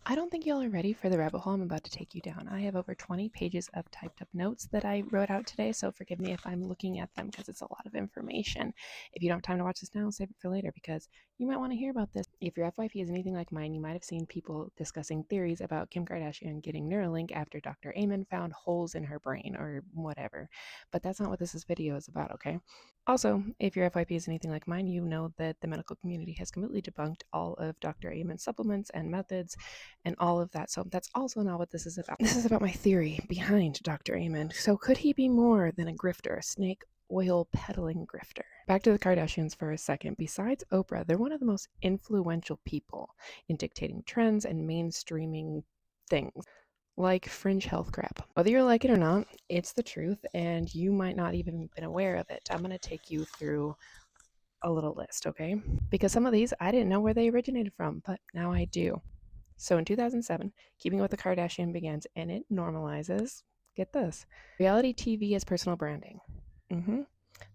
I don't think y'all are ready for the rabbit hole I'm about to take you down. I have over 20 pages of typed up notes that I wrote out today, so forgive me if I'm looking at them because it's a lot of information. If you don't have time to watch this now, save it for later because you might want to hear about this. If your FYP is anything like mine, you might have seen people discussing theories about Kim Kardashian getting Neuralink after Dr. Amen found holes in her brain or whatever. But that's not what this video is about, okay? Also, if your FYP is anything like mine, you know that the medical community has completely debunked all of Dr. Amen's supplements and methods and all of that. So that's also not what this is about. This is about my theory behind Dr. Amen. So could he be more than a grifter, a snake oil peddling grifter? Back to the Kardashians for a second. Besides Oprah, they're one of the most influential people in dictating trends and mainstreaming things like fringe health crap. Whether you like it or not, it's the truth, and you might not even have been aware of it. I'm going to take you through a little list, okay? Because some of these I didn't know where they originated from, but now I do. So in 2007, Keeping Up with the Kardashians begins, and it normalizes, get this, reality TV as personal branding.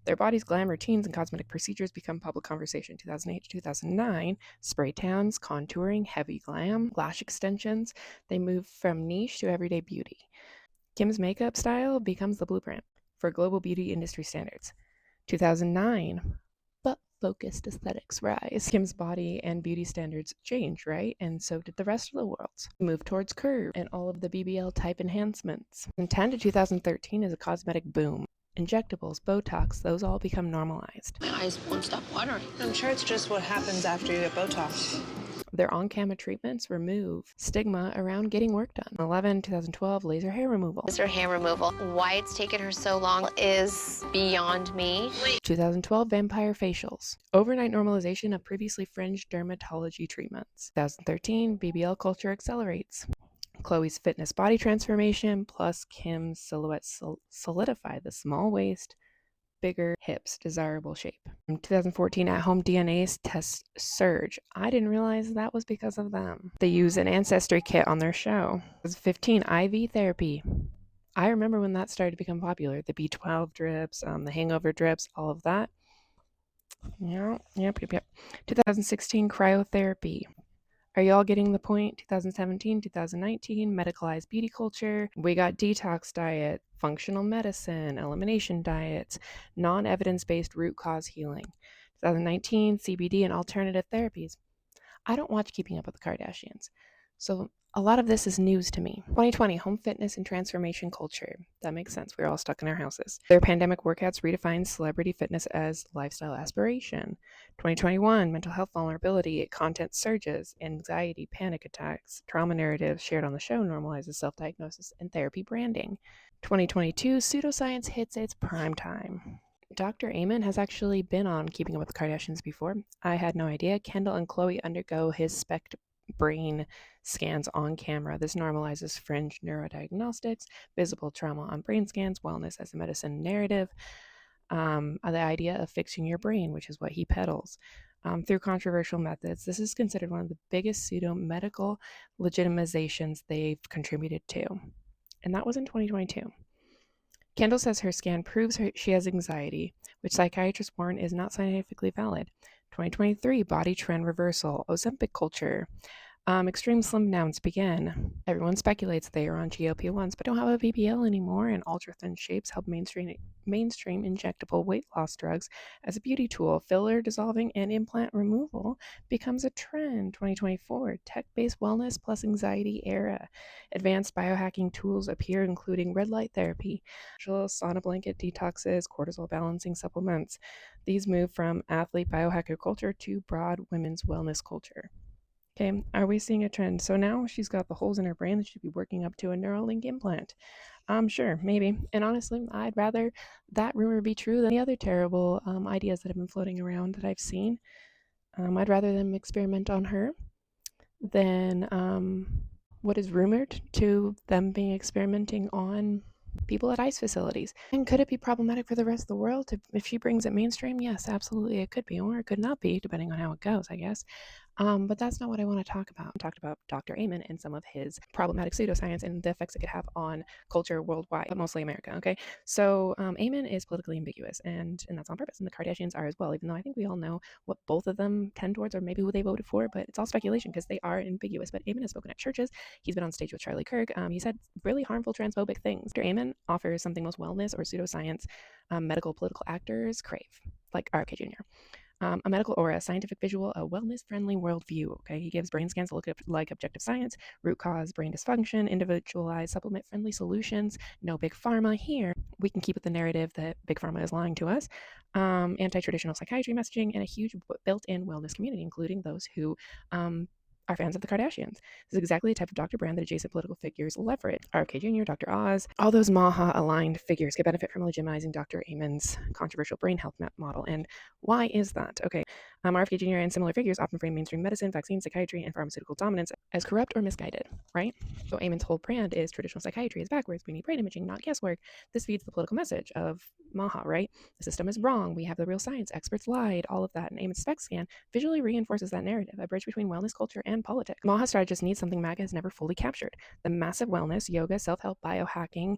Their bodies, glam, routines, and cosmetic procedures become public conversation. 2008 to 2009, spray tans, contouring, heavy glam, lash extensions, they move from niche to everyday beauty. Kim's makeup style becomes the blueprint for global beauty industry standards. 2009, focused aesthetics rise. Kim's body and beauty standards change, right? And so did the rest of the world's. Move towards curve and all of the BBL type enhancements. From 2010 to 2013 is a cosmetic boom. Injectables, Botox, those all become normalized. My eyes won't stop watering. I'm sure it's just what happens after you get Botox. Their on-camera treatments remove stigma around getting work done. 2012, laser hair removal. Laser hair removal. Why it's taken her so long is beyond me. 2012, vampire facials. Overnight normalization of previously fringe dermatology treatments. 2013, BBL culture accelerates. Khloe's fitness body transformation plus Kim's silhouette solidify the small waist, bigger hips, desirable shape. In 2014, at-home DNA tests surge. I didn't realize that was because of them. They use an ancestry kit on their show. 2015, IV therapy. I remember when that started to become popular. The B12 drips, the hangover drips, all of that. Yep. 2016, cryotherapy. Are y'all getting the point? 2017, 2019, medicalized beauty culture. We got detox diet, functional medicine, elimination diets, non-evidence-based root cause healing. 2019, CBD and alternative therapies. I don't watch Keeping Up with the Kardashians, so a lot of this is news to me. 2020, home fitness and transformation culture. That makes sense. We're all stuck in our houses. Their pandemic workouts redefined celebrity fitness as lifestyle aspiration. 2021, mental health vulnerability, content surges, anxiety, panic attacks, trauma narratives shared on the show normalizes self-diagnosis and therapy branding. 2022, pseudoscience hits its prime time. Dr. Amen has actually been on Keeping Up with the Kardashians before. I had no idea. Kendall and Khloe undergo his SPECT brain scans on camera. This normalizes fringe neurodiagnostics, visible trauma on brain scans, wellness as a medicine narrative, the idea of fixing your brain, which is what he peddles. Through controversial methods, this is considered one of the biggest pseudo-medical legitimizations they've contributed to. And that was in 2022. Kendall says her scan proves she has anxiety, which psychiatrists warn is not scientifically valid. 2023, body trend reversal, Ozempic culture, extreme slim downs begin. Everyone speculates they are on GLP-1s but don't have a BBL anymore, and ultra-thin shapes help mainstream injectable weight loss drugs as a beauty tool. Filler dissolving and implant removal becomes a trend. 2024, tech-based wellness plus anxiety era. Advanced biohacking tools appear, including red light therapy, sauna blanket detoxes, cortisol balancing supplements. These move from athlete biohacker culture to broad women's wellness culture. Okay, are we seeing a trend? So now she's got the holes in her brain that should be working up to a Neuralink implant. Sure, maybe. And honestly, I'd rather that rumor be true than the other terrible ideas that have been floating around that I've seen. I'd rather them experiment on her than what is rumored to them being experimenting on people at ICE facilities. And could it be problematic for the rest of the world if she brings it mainstream? Yes, absolutely it could be, or it could not be, depending on how it goes, I guess. But that's not what I want to talk about. I talked about Dr. Amen and some of his problematic pseudoscience and the effects it could have on culture worldwide, but mostly America. Okay, so Amen is politically ambiguous, and that's on purpose. And the Kardashians are as well, even though I think we all know what both of them tend towards, or maybe who they voted for. But it's all speculation because they are ambiguous. But Amen has spoken at churches. He's been on stage with Charlie Kirk. He said really harmful transphobic things. Dr. Amen offers something most wellness or pseudoscience medical political actors crave, like RFK Jr. A medical or a scientific visual, a wellness-friendly worldview. Okay, he gives brain scans to look like objective science, root cause brain dysfunction, individualized supplement-friendly solutions. No big pharma here. We can keep with the narrative that big pharma is lying to us. Anti-traditional psychiatry messaging and a huge built-in wellness community, including those who are fans of the Kardashians. This is exactly the type of Dr. Brand that adjacent political figures leverage. RFK Jr., Dr. Oz, all those Maha-aligned figures could benefit from legitimizing Dr. Amen's controversial brain health model. And why is that? Okay, RFK Jr. and similar figures often frame mainstream medicine, vaccine, psychiatry, and pharmaceutical dominance as corrupt or misguided, right? So Amen's whole brand is traditional psychiatry is backwards. We need brain imaging, not guesswork. This feeds the political message of Maha, right? The system is wrong. We have the real science. Experts lied. All of that. And Amen's spec scan visually reinforces that narrative, a bridge between wellness culture and politics. Maha strategists need something MAGA has never fully captured: the massive wellness, yoga, self-help, biohacking,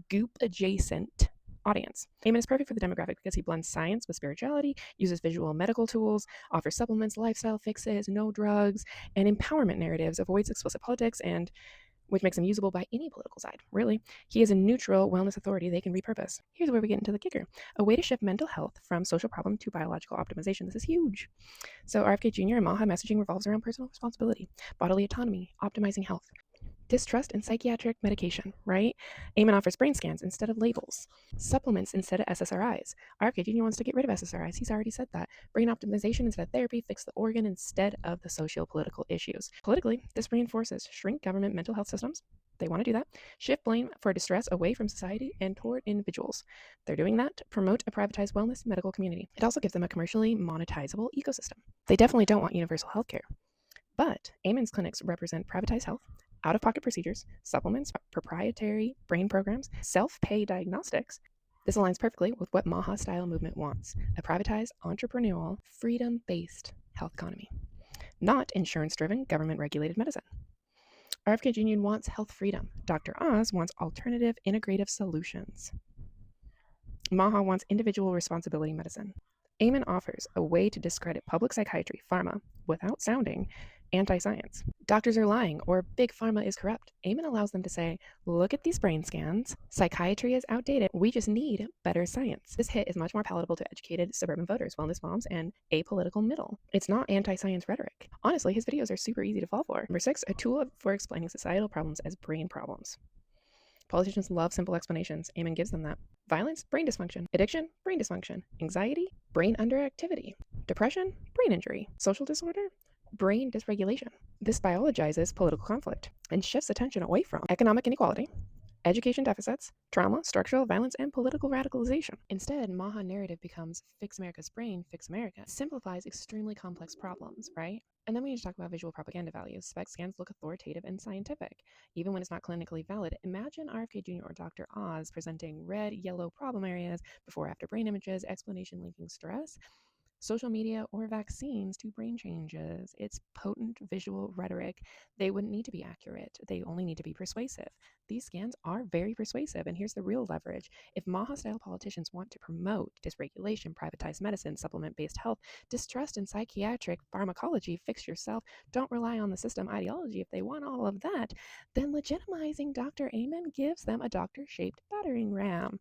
goop adjacent audience. Amen is perfect for the demographic because he blends science with spirituality, uses visual medical tools, offers supplements, lifestyle fixes, no drugs, and empowerment narratives, avoids explicit politics, and which makes him usable by any political side. Really, he is a neutral wellness authority they can repurpose. Here's where we get into the kicker: a way to shift mental health from social problem to biological optimization. This is huge. So RFK Jr. and Maha messaging revolves around personal responsibility, bodily autonomy, optimizing health, distrust in psychiatric medication, right? Amen offers brain scans instead of labels, supplements instead of SSRIs. RFK Jr. wants to get rid of SSRIs. He's already said that. Brain optimization instead of therapy, fix the organ instead of the socio-political issues. Politically, this reinforces shrink government mental health systems. They want to do that. Shift blame for distress away from society and toward individuals. They're doing that to promote a privatized wellness medical community. It also gives them a commercially monetizable ecosystem. They definitely don't want universal healthcare. But Amen's clinics represent privatized health, out-of-pocket procedures, supplements, proprietary brain programs, self-pay diagnostics. This aligns perfectly with what Maha-style movement wants: a privatized, entrepreneurial, freedom-based health economy, not insurance-driven, government-regulated medicine. RFK Jr. wants health freedom. Dr. Oz wants alternative, integrative solutions. Maha wants individual responsibility medicine. Amen offers a way to discredit public psychiatry, pharma, without sounding anti-science. Doctors are lying, or big pharma is corrupt. Amen allows them to say, look at these brain scans. Psychiatry is outdated. We just need better science. This hit is much more palatable to educated suburban voters, wellness moms, and apolitical middle. It's not anti-science rhetoric. Honestly, his videos are super easy to fall for. Number 6, a tool for explaining societal problems as brain problems. Politicians love simple explanations. Amen gives them that. Violence, brain dysfunction. Addiction, brain dysfunction. Anxiety, brain underactivity. Depression, brain injury. Social disorder, brain dysregulation. This biologizes political conflict and shifts attention away from economic inequality, education deficits, trauma, structural violence, and political radicalization. Instead, Maha narrative becomes fix America's brain, fix America. It simplifies extremely complex problems, right? And then we need to talk about visual propaganda values. Spec scans look authoritative and scientific, even when it's not clinically valid. Imagine RFK Jr. or Dr. Oz presenting red, yellow problem areas, before after brain images, explanation linking stress, social media, or vaccines to brain changes. It's potent visual rhetoric. They wouldn't need to be accurate. They only need to be persuasive. These scans are very persuasive, and here's the real leverage. If Maha-style politicians want to promote dysregulation, privatized medicine, supplement-based health, distrust in psychiatric pharmacology, fix yourself, don't rely on the system ideology, if they want all of that, then legitimizing Dr. Amen gives them a doctor-shaped battering ram.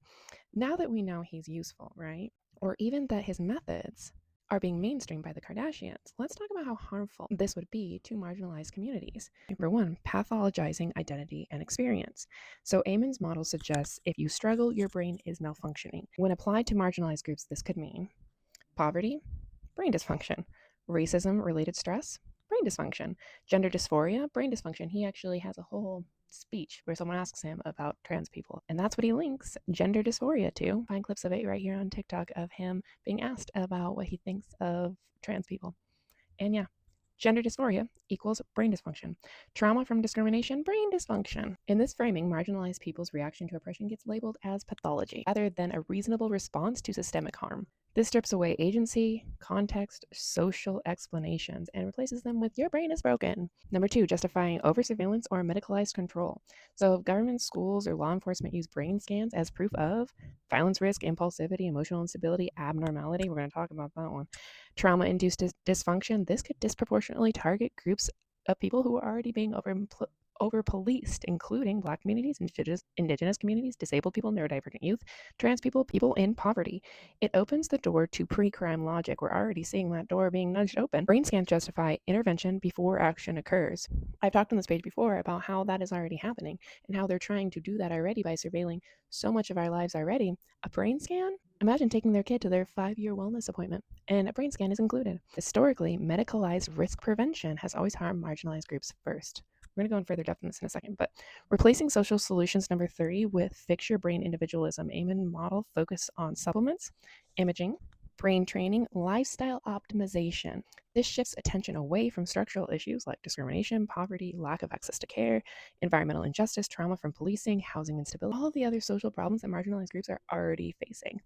Now that we know he's useful, right? Or even that his methods are being mainstreamed by the Kardashians, let's talk about how harmful this would be to marginalized communities. Number 1, pathologizing identity and experience. So Amen's model suggests if you struggle, your brain is malfunctioning. When applied to marginalized groups, this could mean poverty, brain dysfunction; racism-related stress, brain dysfunction; gender dysphoria, brain dysfunction. He actually has a whole speech where someone asks him about trans people, and that's what he links gender dysphoria to. Find clips of it right here on TikTok of him being asked about what he thinks of trans people. And yeah, gender dysphoria equals brain dysfunction. Trauma from discrimination, brain dysfunction. In this framing, marginalized people's reaction to oppression gets labeled as pathology rather than a reasonable response to systemic harm. This strips away agency, context, social explanations, and replaces them with your brain is broken. Number 2, justifying over-surveillance or medicalized control. So if government, schools, or law enforcement use brain scans as proof of violence risk, impulsivity, emotional instability, abnormality, we're going to talk about that one, trauma-induced dysfunction, this could disproportionately target groups of people who are already being over-policed, including Black communities, indigenous communities, disabled people, neurodivergent youth, trans people, people in poverty. It opens the door to pre-crime logic. We're already seeing that door being nudged open. Brain scans justify intervention before action occurs. I've talked on this page before about how that is already happening and how they're trying to do that already by surveilling so much of our lives already. A brain scan? Imagine taking their kid to their 5-year wellness appointment, and a brain scan is included. Historically, medicalized risk prevention has always harmed marginalized groups first. We're going to go in further depth in this in a second, but replacing social solutions number 3 with fix your brain individualism. Amen model focus on supplements, imaging, brain training, lifestyle optimization. This shifts attention away from structural issues like discrimination, poverty, lack of access to care, environmental injustice, trauma from policing, housing instability, all of the other social problems that marginalized groups are already facing.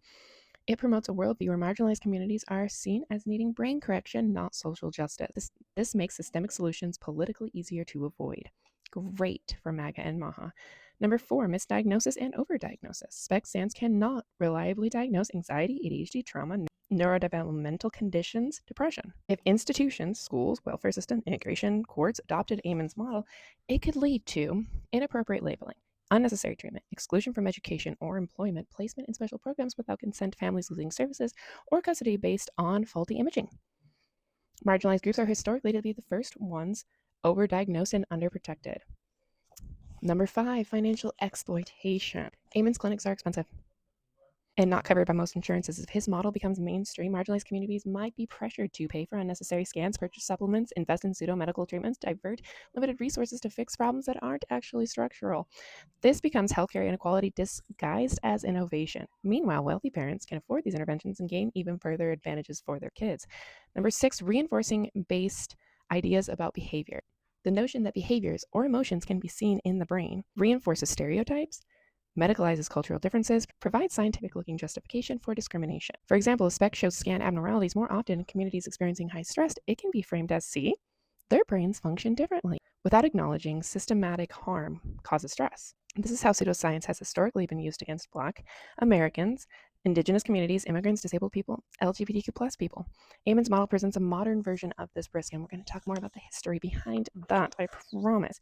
It promotes a worldview where marginalized communities are seen as needing brain correction, not social justice. This makes systemic solutions politically easier to avoid. Great for MAGA and MAHA. Number 4, misdiagnosis and overdiagnosis. SPEC scans cannot reliably diagnose anxiety, ADHD, trauma, neurodevelopmental conditions, depression. If institutions, schools, welfare system, immigration, courts adopted Amen's model, it could lead to inappropriate labeling, unnecessary treatment, exclusion from education or employment, placement in special programs without consent, families losing services, or custody based on faulty imaging. Marginalized groups are historically to be the first ones overdiagnosed and underprotected. Number 5, financial exploitation. Amen's clinics are expensive and not covered by most insurances. If his model becomes mainstream, marginalized communities might be pressured to pay for unnecessary scans, purchase supplements, invest in pseudo-medical treatments, divert limited resources to fix problems that aren't actually structural. This becomes healthcare inequality disguised as innovation. Meanwhile, wealthy parents can afford these interventions and gain even further advantages for their kids. Number 6, reinforcing based ideas about behavior. The notion that behaviors or emotions can be seen in the brain reinforces stereotypes, medicalizes cultural differences, provides scientific-looking justification for discrimination. For example, if SPEC shows scan abnormalities more often in communities experiencing high stress, it can be framed as, see, their brains function differently, without acknowledging systematic harm causes stress. This is how pseudoscience has historically been used against Black Americans, indigenous communities, immigrants, disabled people, LGBTQ plus people. Amen's model presents a modern version of this risk, and we're going to talk more about the history behind that, I promise.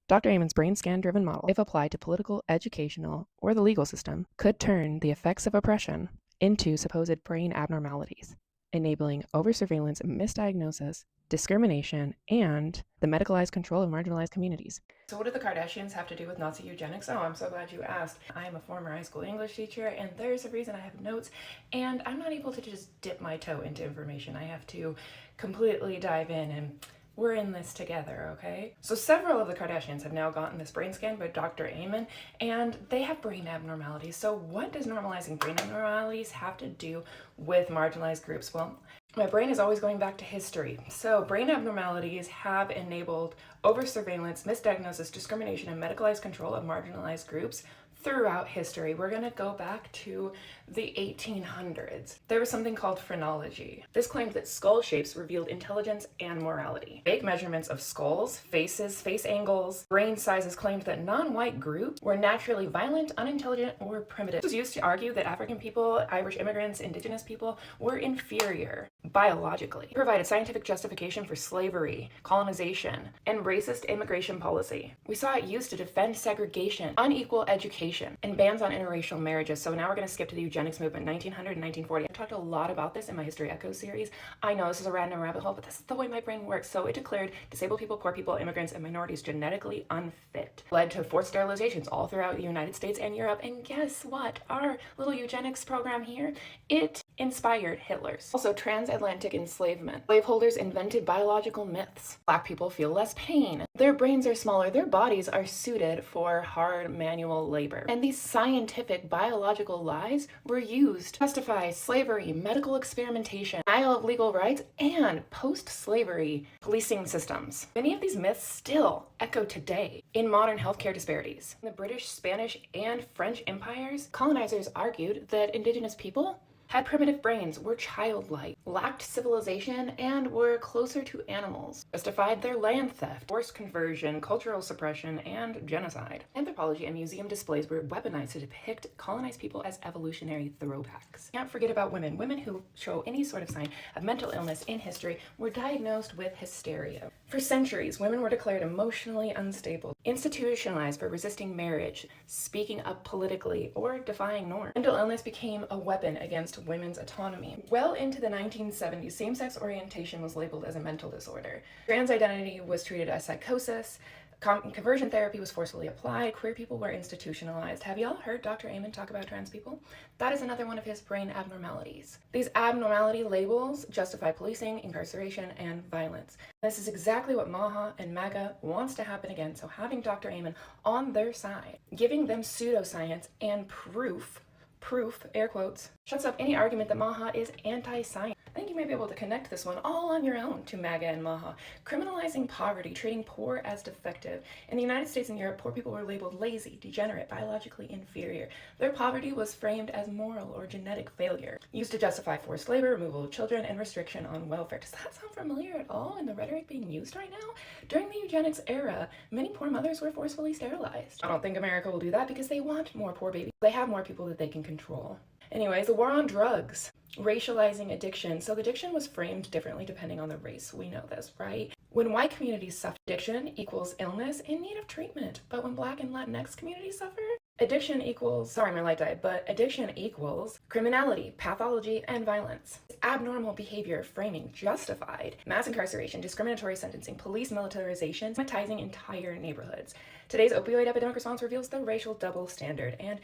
Dr. Amen's brain scan-driven model, if applied to political, educational, or the legal system, could turn the effects of oppression into supposed brain abnormalities, enabling over-surveillance, misdiagnosis, discrimination, and the medicalized control of marginalized communities. So what do the Kardashians have to do with Nazi eugenics? Oh, I'm so glad you asked. I am a former high school English teacher, and there's a reason I have notes, and I'm not able to just dip my toe into information. I have to completely dive in, and we're in this together, okay? So several of the Kardashians have now gotten this brain scan by Dr. Amen, and they have brain abnormalities. So what does normalizing brain abnormalities have to do with marginalized groups? Well, my brain is always going back to history. So brain abnormalities have enabled over-surveillance, misdiagnosis, discrimination, and medicalized control of marginalized groups throughout history. We're going to go back to the 1800s. There was something called phrenology. This claimed that skull shapes revealed intelligence and morality. Fake measurements of skulls, faces, face angles, brain sizes claimed that non-white groups were naturally violent, unintelligent, or primitive. This was used to argue that African people, Irish immigrants, indigenous people were inferior biologically. It provided scientific justification for slavery, colonization, and racist immigration policy. We saw it used to defend segregation, unequal education, and bans on interracial marriages. So now we're going to skip to the eugenics movement, 1900 and 1940. I've talked a lot about this in my History Echo series. I know this is a random rabbit hole, but this is the way my brain works. So it declared disabled people, poor people, immigrants, and minorities genetically unfit. Led to forced sterilizations all throughout the United States and Europe. And guess what? Our little eugenics program here, it inspired Hitler's. Also, transatlantic enslavement. Slaveholders invented biological myths. Black people feel less pain. Their brains are smaller. Their bodies are suited for hard manual labor. And these scientific biological lies were used to justify slavery, medical experimentation, denial of legal rights, and post-slavery policing systems. Many of these myths still echo today in modern healthcare disparities. In the British, Spanish, and French empires, colonizers argued that indigenous people had primitive brains, were childlike, lacked civilization, and were closer to animals, justified their land theft, forced conversion, cultural suppression, and genocide. Anthropology and museum displays were weaponized to depict colonized people as evolutionary throwbacks. Can't forget about women. Women who show any sort of sign of mental illness in history were diagnosed with hysteria. For centuries, women were declared emotionally unstable, institutionalized for resisting marriage, speaking up politically, or defying norms. Mental illness became a weapon against women's autonomy. Well into the 1970s, same-sex orientation was labeled as a mental disorder. Trans identity was treated as psychosis. Conversion therapy was forcefully applied. Queer people were institutionalized. Have y'all heard Dr. Amen talk about trans people? That is another one of his brain abnormalities. These abnormality labels justify policing, incarceration, and violence. This is exactly what Maha and MAGA wants to happen again, so having Dr. Amen on their side, giving them pseudoscience and proof, air quotes, shuts up any argument that Maha is anti-science. I think you may be able to connect this one all on your own to MAGA and Maha. Criminalizing poverty, treating poor as defective. In the United States and Europe, poor people were labeled lazy, degenerate, biologically inferior. Their poverty was framed as moral or genetic failure, used to justify forced labor, removal of children, and restriction on welfare. Does that sound familiar at all in the rhetoric being used right now? During the eugenics era, many poor mothers were forcefully sterilized. I don't think America will do that because they want more poor babies. They have more people that they can control. Anyways, the war on drugs, racializing addiction. So addiction was framed differently depending on the race. We know this, right? When white communities suffer, addiction equals illness in need of treatment. But when Black and Latinx communities suffer, addiction equals, sorry, my light died, but addiction equals criminality, pathology, and violence. Abnormal behavior framing justified mass incarceration, discriminatory sentencing, police militarization, stigmatizing entire neighborhoods. Today's opioid epidemic response reveals the racial double standard, and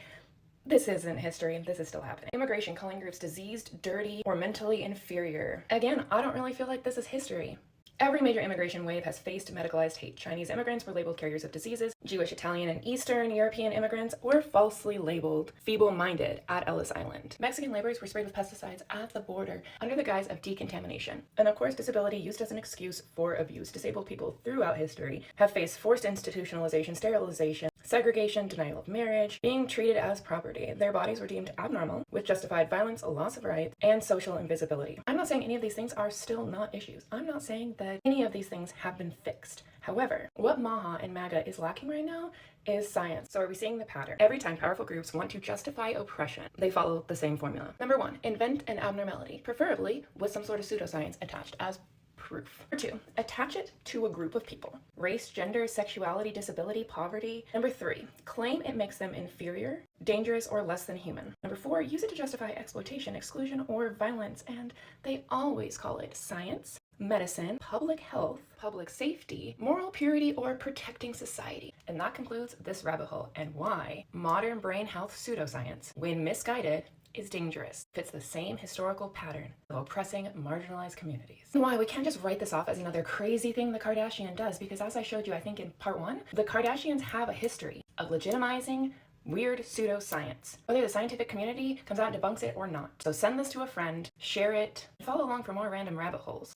this isn't history, this is still happening. Immigration, calling groups diseased, dirty, or mentally inferior. Again, I don't really feel like this is history. Every major immigration wave has faced medicalized hate. Chinese immigrants were labeled carriers of diseases. Jewish, Italian, and Eastern European immigrants were falsely labeled feeble-minded at Ellis Island. Mexican laborers were sprayed with pesticides at the border under the guise of decontamination. And of course, disability used as an excuse for abuse. Disabled people throughout history have faced forced institutionalization, sterilization, segregation, denial of marriage, being treated as property. Their bodies were deemed abnormal, with justified violence, a loss of rights, and social invisibility. I'm not saying any of these things are still not issues. I'm not saying that any of these things have been fixed. However, what Maha and MAGA is lacking right now is science. So are we seeing the pattern? Every time powerful groups want to justify oppression, they follow the same formula. Number one, invent an abnormality, preferably with some sort of pseudoscience attached as proof. Number two, attach it to a group of people. Race, gender, sexuality, disability, poverty. Number three, claim it makes them inferior, dangerous, or less than human. Number four, use it to justify exploitation, exclusion, or violence, and they always call it science, medicine, public health, public safety, moral purity, or protecting society. And that concludes this rabbit hole and why modern brain health pseudoscience, when misguided, is dangerous. Fits the same historical pattern of oppressing marginalized communities. And why we can't just write this off as another crazy thing the Kardashian does, because as I showed you, I think in part one, the Kardashians have a history of legitimizing weird pseudoscience, whether the scientific community comes out and debunks it or not. So send this to a friend, share it, and follow along for more random rabbit holes.